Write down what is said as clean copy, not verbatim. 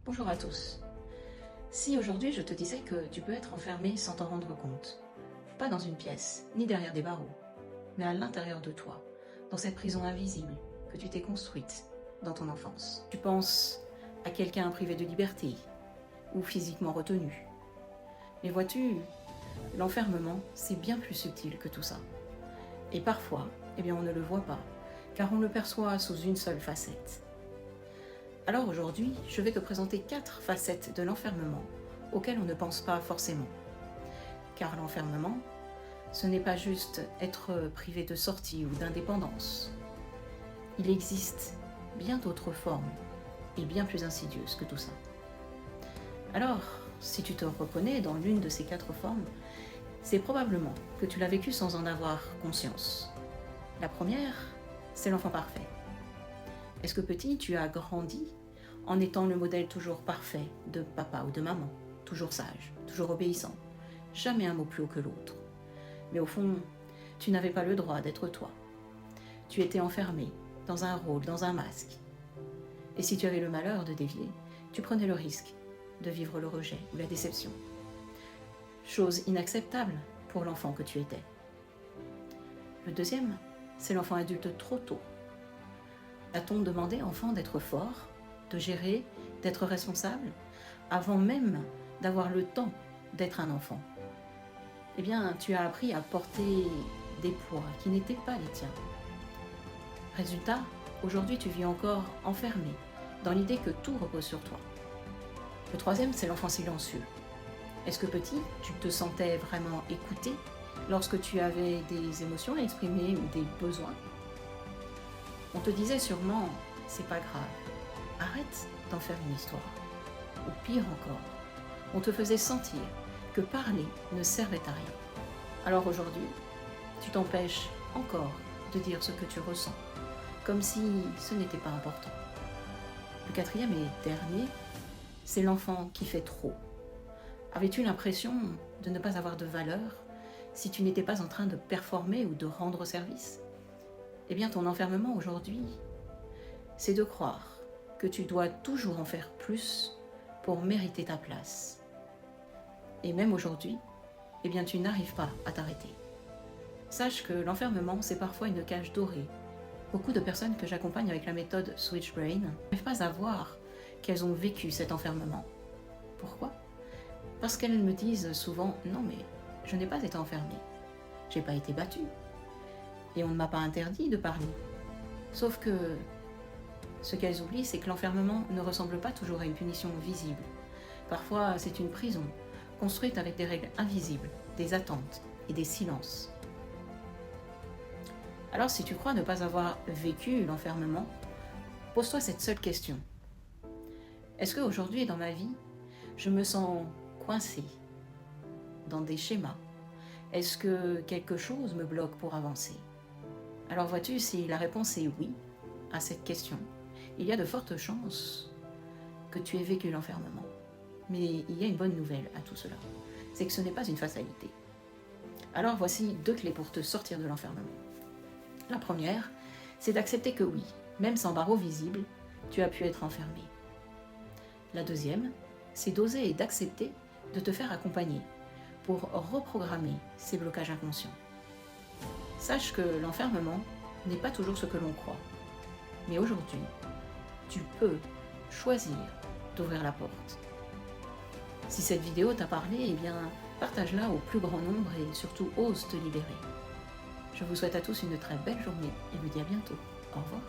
Bonjour à tous. Si aujourd'hui je te disais que tu peux être enfermé sans t'en rendre compte, pas dans une pièce, ni derrière des barreaux, mais à l'intérieur de toi, dans cette prison invisible que tu t'es construite dans ton enfance. Tu penses à quelqu'un privé de liberté ou physiquement retenu. Mais vois-tu, l'enfermement, c'est bien plus subtil que tout ça. Et parfois, on ne le voit pas, car on le perçoit sous une seule facette. Alors aujourd'hui, je vais te présenter 4 facettes de l'enfermement auxquelles on ne pense pas forcément. Car l'enfermement, ce n'est pas juste être privé de sortie ou d'indépendance. Il existe bien d'autres formes et bien plus insidieuses que tout ça. Alors, si tu te reconnais dans l'une de ces 4 formes, c'est probablement que tu l'as vécu sans en avoir conscience. La première, c'est l'enfant parfait. Est-ce que petit, tu as grandi en étant le modèle toujours parfait de papa ou de maman, toujours sage, toujours obéissant, jamais un mot plus haut que l'autre. Mais au fond, tu n'avais pas le droit d'être toi. Tu étais enfermé dans un rôle, dans un masque. Et si tu avais le malheur de dévier, tu prenais le risque de vivre le rejet ou la déception. Chose inacceptable pour l'enfant que tu étais. Le deuxième, c'est l'enfant adulte trop tôt. A-t-on demandé enfant d'être fort, de gérer, d'être responsable, avant même d'avoir le temps d'être un enfant? Eh bien, tu as appris à porter des poids qui n'étaient pas les tiens. Résultat, aujourd'hui tu vis encore enfermé dans l'idée que tout repose sur toi. Le troisième, c'est l'enfant silencieux. Est-ce que petit, tu te sentais vraiment écouté lorsque tu avais des émotions à exprimer ou des besoins? On te disait sûrement, c'est pas grave, arrête d'en faire une histoire. Ou pire encore, on te faisait sentir que parler ne servait à rien. Alors aujourd'hui, tu t'empêches encore de dire ce que tu ressens, comme si ce n'était pas important. Le quatrième et dernier, c'est l'enfant qui fait trop. Avais-tu l'impression de ne pas avoir de valeur si tu n'étais pas en train de performer ou de rendre service? Eh bien, ton enfermement aujourd'hui, c'est de croire que tu dois toujours en faire plus pour mériter ta place. Et même aujourd'hui, eh bien, tu n'arrives pas à t'arrêter. Sache que l'enfermement, c'est parfois une cage dorée. Beaucoup de personnes que j'accompagne avec la méthode Switch Brain n'arrivent pas à voir qu'elles ont vécu cet enfermement. Pourquoi? Parce qu'elles me disent souvent « Non mais, je n'ai pas été enfermée. J'ai pas été battue. Et on ne m'a pas interdit de parler. » Sauf que ce qu'elles oublient, c'est que l'enfermement ne ressemble pas toujours à une punition visible. Parfois, c'est une prison, construite avec des règles invisibles, des attentes et des silences. Alors, si tu crois ne pas avoir vécu l'enfermement, pose-toi cette seule question. Est-ce qu'aujourd'hui, dans ma vie, je me sens coincée dans des schémas? Est-ce que quelque chose me bloque pour avancer? Alors vois-tu, si la réponse est oui à cette question, il y a de fortes chances que tu aies vécu l'enfermement. Mais il y a une bonne nouvelle à tout cela, c'est que ce n'est pas une fatalité. Alors voici 2 clés pour te sortir de l'enfermement. La première, c'est d'accepter que oui, même sans barreaux visibles, tu as pu être enfermé. La deuxième, c'est d'oser et d'accepter de te faire accompagner pour reprogrammer ces blocages inconscients. Sache que l'enfermement n'est pas toujours ce que l'on croit. Mais aujourd'hui, tu peux choisir d'ouvrir la porte. Si cette vidéo t'a parlé, eh bien, partage-la au plus grand nombre et surtout ose te libérer. Je vous souhaite à tous une très belle journée et vous dis à bientôt. Au revoir.